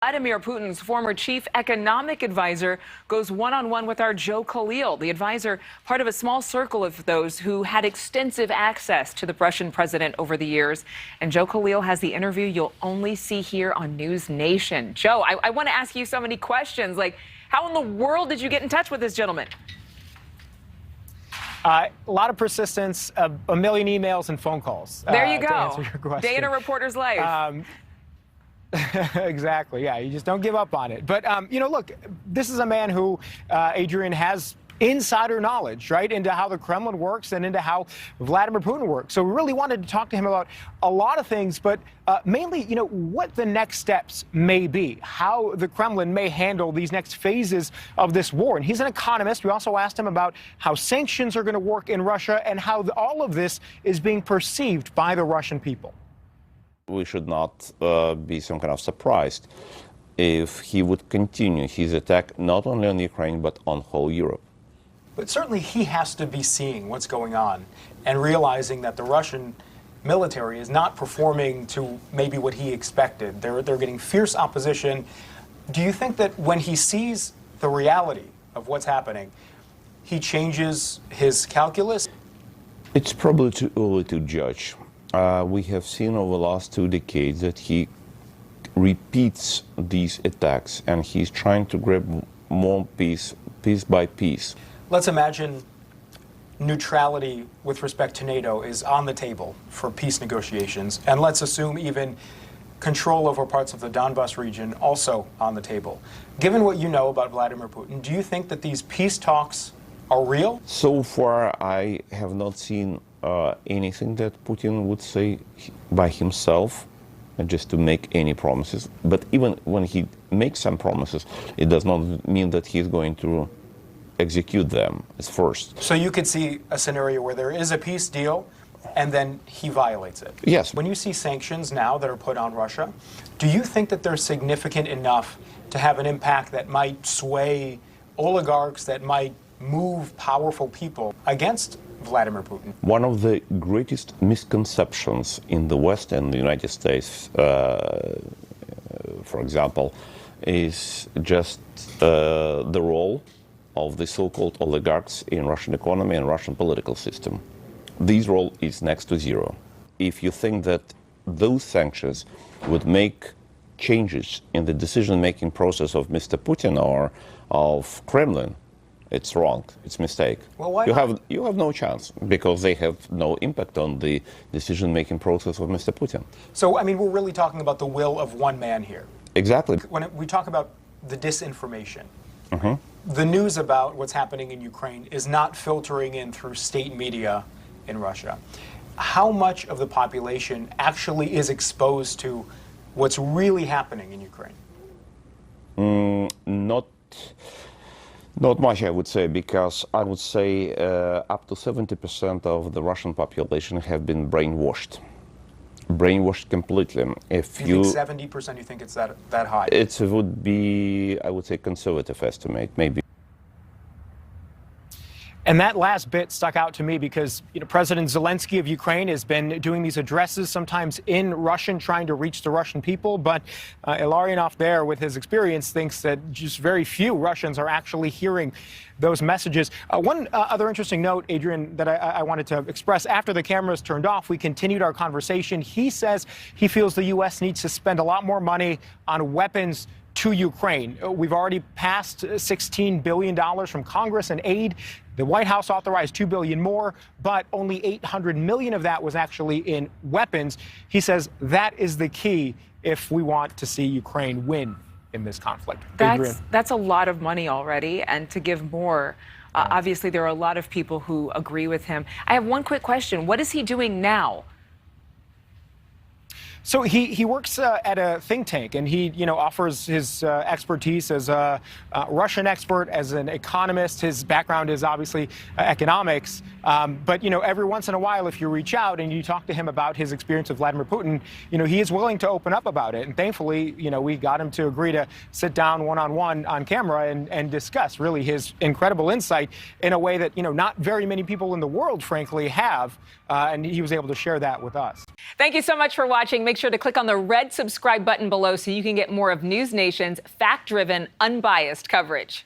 Vladimir Putin's former chief economic advisor goes one-on-one with our Joe Khalil, the advisor, part of a small circle of those who had extensive access to the Russian president over the years. And Joe Khalil has the interview you'll only see here on NewsNation. Joe, I want to ask you so many questions, like how in the world did you get in touch with this gentleman? A lot of persistence, a million emails and phone calls. There you go. To answer your question. Day in a reporter's life. Exactly. Yeah, you just don't give up on it. But, look, this is a man who, Adrienne, has insider knowledge, right, into how the Kremlin works and into how Vladimir Putin works. So we really wanted to talk to him about a lot of things, but mainly, what the next steps may be, how the Kremlin may handle these next phases of this war. And he's an economist. We also asked him about how sanctions are going to work in Russia and how all of this is being perceived by the Russian people. We should not be some kind of surprised if he would continue his attack not only on Ukraine but on whole Europe. But certainly he has to be seeing what's going on and realizing that the Russian military is not performing to maybe what he expected. They're getting fierce opposition. Do you think that when he sees the reality of what's happening, he changes his calculus? It's probably too early to judge. We have seen over the last 2 decades that he repeats these attacks and he's trying to grab more piece by piece. Let's imagine neutrality with respect to NATO is on the table for peace negotiations, and let's assume even control over parts of the Donbas region also on the table. Given what you know about Vladimir Putin, do you think that these peace talks are real? So far, I have not seen anything that Putin would say by himself, just to make any promises. But even when he makes some promises, it does not mean that he's going to execute them as first. So you could see a scenario where there is a peace deal and then he violates it? Yes. When you see sanctions now that are put on Russia, do you think that they're significant enough to have an impact that might sway oligarchs, that might move powerful people against Vladimir Putin? One of the greatest misconceptions in the West and the United States, for example, is just the role of the so-called oligarchs in Russian economy and Russian political system. This role is next to zero. If you think that those sanctions would make changes in the decision-making process of Mr. Putin or of Kremlin, it's wrong. It's a mistake. Well, why you have no chance because they have no impact on the decision-making process of Mr. Putin. So, I mean, we're really talking about the will of one man here. Exactly. When we talk about the disinformation, the news about what's happening in Ukraine is not filtering in through state media in Russia. How much of the population actually is exposed to what's really happening in Ukraine? Not much, I would say, because I would say up to 70% of the Russian population have been brainwashed. Brainwashed completely. If you think 70%, you think it's that high? It would be, I would say, conservative estimate, maybe. And that last bit stuck out to me because, President Zelensky of Ukraine has been doing these addresses, sometimes in Russian, trying to reach the Russian people. But Ilarionov there, with his experience, thinks that just very few Russians are actually hearing those messages. One other interesting note, Adrienne, that I wanted to express after the cameras turned off, we continued our conversation. He says he feels the U.S. needs to spend a lot more money on weapons to Ukraine. We've already passed $16 billion from Congress in aid. The White House authorized $2 billion more, but only $800 million of that was actually in weapons. He says that is the key if we want to see Ukraine win in this conflict. That's a lot of money already, and to give more, obviously there are a lot of people who agree with him. I have one quick question. What is he doing now? So he works at a think tank, and he offers his expertise as a Russian expert, as an economist. His background is obviously economics. But every once in a while, if you reach out and you talk to him about his experience with Vladimir Putin, he is willing to open up about it. And thankfully, we got him to agree to sit down one-on-one on camera and discuss really his incredible insight in a way that not very many people in the world, frankly, have. And he was able to share that with us. Thank you so much for watching. make sure to click on the red subscribe button below so you can get more of News Nation's fact-driven, unbiased coverage.